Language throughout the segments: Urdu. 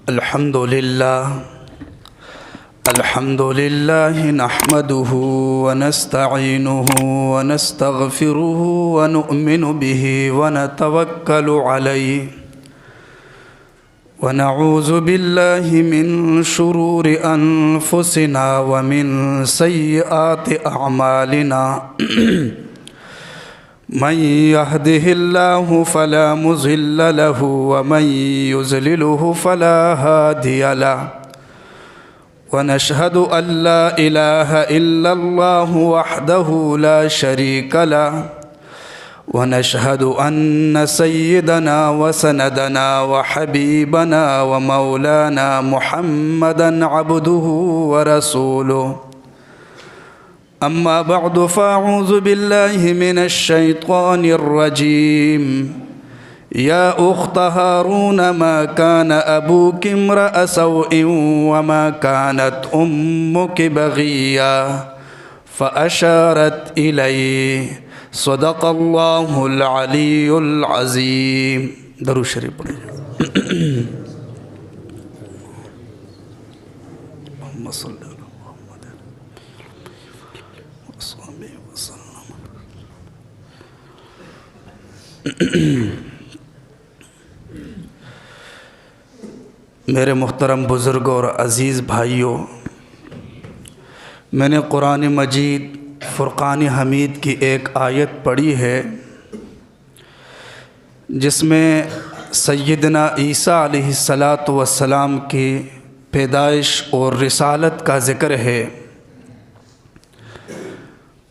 الحمد لله نحمده ونستعينه ونستغفره ونؤمن به ونتوكل عليه ونعوذ بالله من شرور أنفسنا ومن سيئات أعمالنا من يهده الله فلا مضل له ومن يضلله فلا هادي له ونشهد أن لا إله إلا الله وحده لا شريك له ونشهد أن سيدنا وسندنا وحبيبنا ومولانا محمدا عبده ورسوله أما بعد فأعوذ بالله من الشيطان الرجيم يا أخت هارون ما كان أبوك امرأ سوء وما كانت أمك بغيا فأشارت إليه صدق الله العلي العظيم درود شریف پڑھیں اللهم صل على محمد وصحبه وسلم. میرے محترم بزرگوں اور عزیز بھائیوں، میں نے قرآن مجید فرقان حمید کی ایک آیت پڑھی ہے جس میں سیدنا عیسیٰ علیہ السلام کی پیدائش اور رسالت کا ذکر ہے۔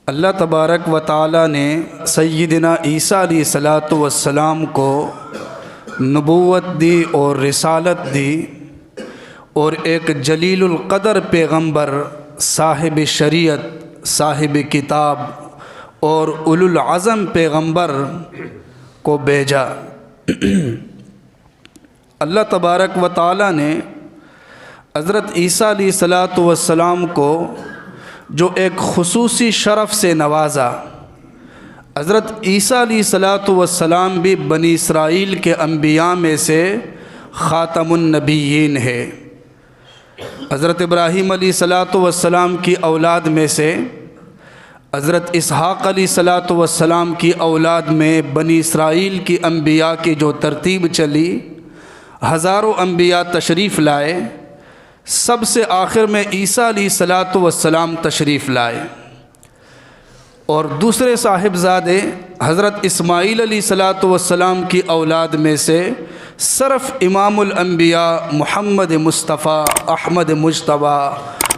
اللہ تبارک و تعالی نے سیدنا عیسیٰ علیہ السلام کو نبوت دی اور رسالت دی، اور ایک جلیل القدر پیغمبر، صاحب شریعت، صاحب کتاب اور اولو العزم پیغمبر کو بھیجا۔ اللہ تبارک و تعالی نے حضرت عیسیٰ علیہ السلام کو جو ایک خصوصی شرف سے نوازا۔ حضرت عیسیٰ علیہ السلام بھی بنی اسرائیل کے انبیاء میں سے خاتم النبیین ہے۔ حضرت ابراہیم علیہ السلام کی اولاد میں سے، حضرت اسحاق علیہ السلام کی اولاد میں بنی اسرائیل کی انبیاء کی جو ترتیب چلی، ہزاروں انبیاء تشریف لائے، سب سے آخر میں عیسیٰ علیہ السلام تشریف لائے، اور دوسرے صاحبزادے حضرت اسماعیل علیہ السلام کی اولاد میں سے صرف امام الانبیاء محمد مصطفیٰ احمد مجتبیٰ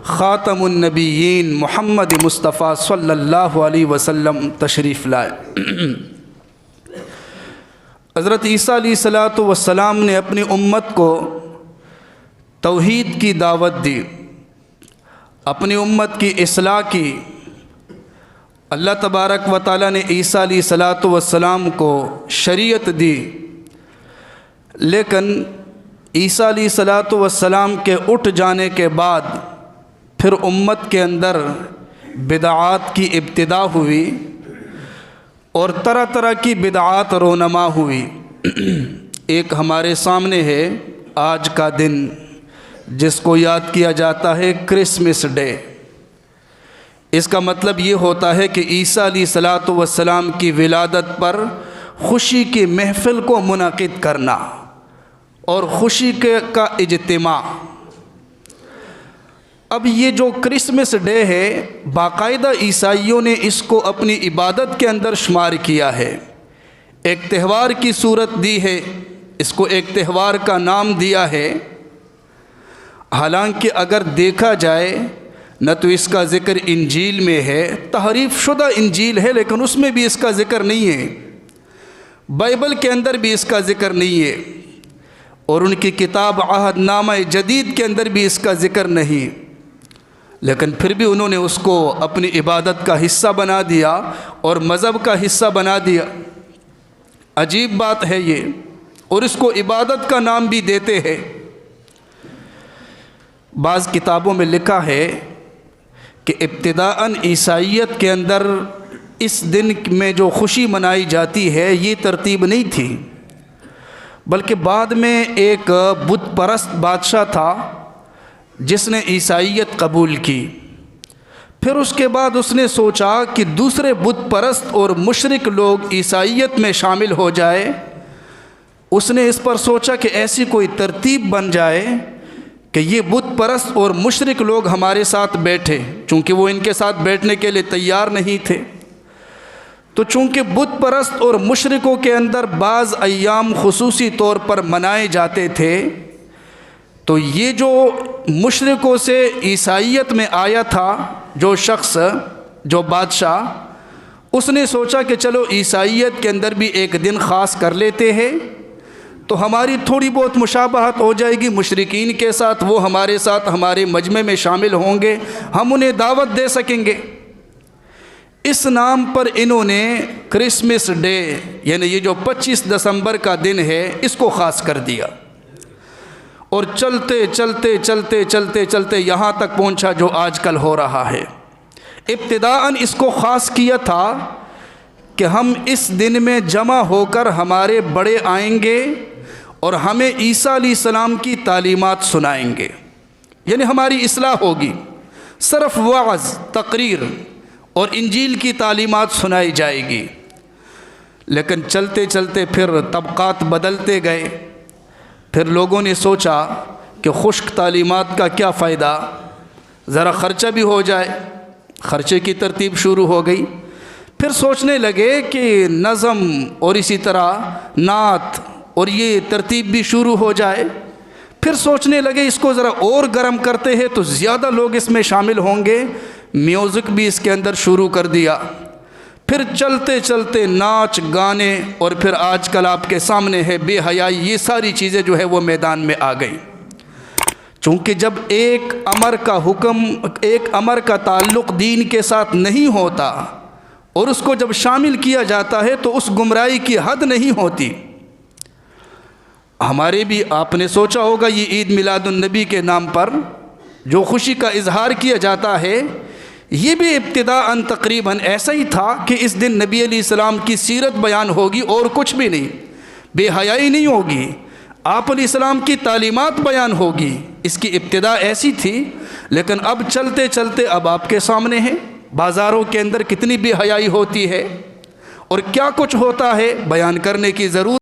خاتم النبیین محمد مصطفیٰ صلی اللہ علیہ وسلم تشریف لائے۔ حضرت عیسیٰ علیہ السلام نے اپنی امت کو توحید کی دعوت دی، اپنی امت کی اصلاح کی۔ اللہ تبارک و تعالی نے عیسیٰ علیہ السلام کو شریعت دی، لیکن عیسیٰ علیہ السلام کے اٹھ جانے کے بعد پھر امت کے اندر بدعات کی ابتدا ہوئی، اور طرح طرح کی بدعات رونما ہوئی۔ ایک ہمارے سامنے ہے آج کا دن، جس کو یاد کیا جاتا ہے کرسمس ڈے۔ اس کا مطلب یہ ہوتا ہے کہ عیسیٰ علیہ السلام کی ولادت پر خوشی کی محفل کو منعقد کرنا اور خوشی کا اجتماع۔ اب یہ جو کرسمس ڈے ہے، باقاعدہ عیسائیوں نے اس کو اپنی عبادت کے اندر شمار کیا ہے، ایک تہوار کی صورت دی ہے، اس کو ایک تہوار کا نام دیا ہے۔ حالانکہ اگر دیکھا جائے نہ تو اس کا ذکر انجیل میں ہے، تحریف شدہ انجیل ہے، لیکن اس میں بھی اس کا ذکر نہیں ہے، بائبل کے اندر بھی اس کا ذکر نہیں ہے، اور ان کی کتاب عہد نامہ جدید کے اندر بھی اس کا ذکر نہیں، لیکن پھر بھی انہوں نے اس کو اپنی عبادت کا حصہ بنا دیا اور مذہب کا حصہ بنا دیا۔ عجیب بات ہے یہ، اور اس کو عبادت کا نام بھی دیتے ہیں۔ بعض کتابوں میں لکھا ہے کہ ابتداءً عیسائیت کے اندر اس دن میں جو خوشی منائی جاتی ہے یہ ترتیب نہیں تھی، بلکہ بعد میں ایک بت پرست بادشاہ تھا جس نے عیسائیت قبول کی۔ پھر اس کے بعد اس نے سوچا کہ دوسرے بت پرست اور مشرک لوگ عیسائیت میں شامل ہو جائے۔ اس نے اس پر سوچا کہ ایسی کوئی ترتیب بن جائے کہ یہ بت پرست اور مشرک لوگ ہمارے ساتھ بیٹھے، چونکہ وہ ان کے ساتھ بیٹھنے کے لیے تیار نہیں تھے۔ تو چونکہ بت پرست اور مشرکوں کے اندر بعض ایام خصوصی طور پر منائے جاتے تھے، تو یہ جو مشرکوں سے عیسائیت میں آیا تھا جو شخص، جو بادشاہ، اس نے سوچا کہ چلو عیسائیت کے اندر بھی ایک دن خاص کر لیتے ہیں، تو ہماری تھوڑی بہت مشابہت ہو جائے گی مشرکین کے ساتھ، وہ ہمارے ساتھ ہمارے مجمع میں شامل ہوں گے، ہم انہیں دعوت دے سکیں گے۔ اس نام پر انہوں نے کرسمس ڈے، یعنی یہ جو 25 دسمبر کا دن ہے، اس کو خاص کر دیا، اور چلتے چلتے چلتے چلتے چلتے یہاں تک پہنچا جو آج کل ہو رہا ہے۔ ابتداءً اس کو خاص کیا تھا کہ ہم اس دن میں جمع ہو کر ہمارے بڑے آئیں گے اور ہمیں عیسیٰ علیہ السلام کی تعلیمات سنائیں گے، یعنی ہماری اصلاح ہوگی، صرف وعظ، تقریر اور انجیل کی تعلیمات سنائی جائے گی۔ لیکن چلتے چلتے پھر طبقات بدلتے گئے، پھر لوگوں نے سوچا کہ خشک تعلیمات کا کیا فائدہ، ذرا خرچہ بھی ہو جائے، خرچے کی ترتیب شروع ہو گئی۔ پھر سوچنے لگے کہ نظم اور اسی طرح نعت اور یہ ترتیب بھی شروع ہو جائے۔ پھر سوچنے لگے اس کو ذرا اور گرم کرتے ہیں تو زیادہ لوگ اس میں شامل ہوں گے، میوزک بھی اس کے اندر شروع کر دیا۔ پھر چلتے چلتے ناچ گانے، اور پھر آج کل آپ کے سامنے ہے بے حیائی، یہ ساری چیزیں جو ہے وہ میدان میں آ گئی۔ چونکہ جب ایک امر کا تعلق دین کے ساتھ نہیں ہوتا اور اس کو جب شامل کیا جاتا ہے تو اس گمراہی کی حد نہیں ہوتی۔ ہمارے بھی آپ نے سوچا ہوگا یہ عید میلاد النبی کے نام پر جو خوشی کا اظہار کیا جاتا ہے، یہ بھی ابتداءً تقریباً ایسا ہی تھا کہ اس دن نبی علیہ السلام کی سیرت بیان ہوگی اور کچھ بھی نہیں، بے حیائی نہیں ہوگی، آپ علیہ السلام کی تعلیمات بیان ہوگی۔ اس کی ابتدا ایسی تھی، لیکن اب چلتے چلتے اب آپ کے سامنے ہے بازاروں کے اندر کتنی بے حیائی ہوتی ہے اور کیا کچھ ہوتا ہے، بیان کرنے کی ضرورت